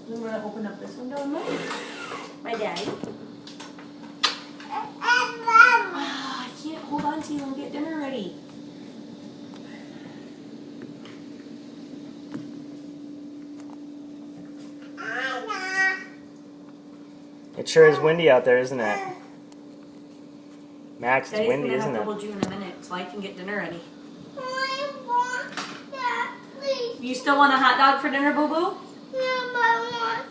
We want to open up this window and look. My daddy. I can't hold on to you and get dinner ready. It sure is windy out there, isn't it? Max, it's Daddy's windy, gonna isn't have it? to hold you in a minute so I can get dinner ready. I want that, please. You still want a hot dog for dinner, Boo Boo? No, I want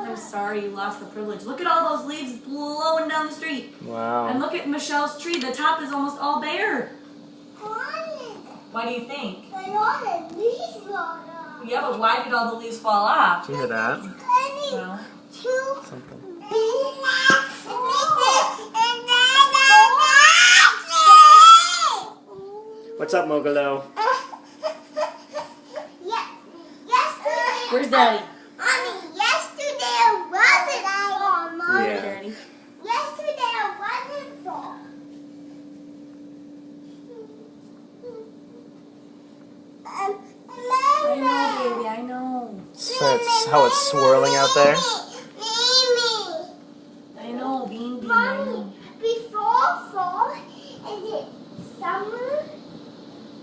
I'm sorry you lost the privilege. Look at all those leaves blowing down the street. And Wow. look at Michelle's tree. The top is almost all bare. Why do you think? I want a leaf on Yeah, but why did all the leaves fall off? Did you hear that? Well, Something. What's up, Mogolo? where's Daddy? Mommy, yesterday I wasn't fall, Mommy. Yeah. Daddy. Yesterday I wasn't fall. I know, baby, I know. So it's how it's swirling out there. I know, Bean Bean. Mommy, before fall, is it summer?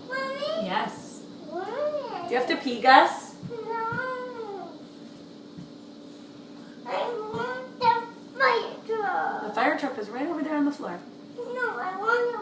Mommy? Yes. Why? Do you have to pee, Gus? No. I want the fire truck. The fire truck is right over there on the floor. No, I want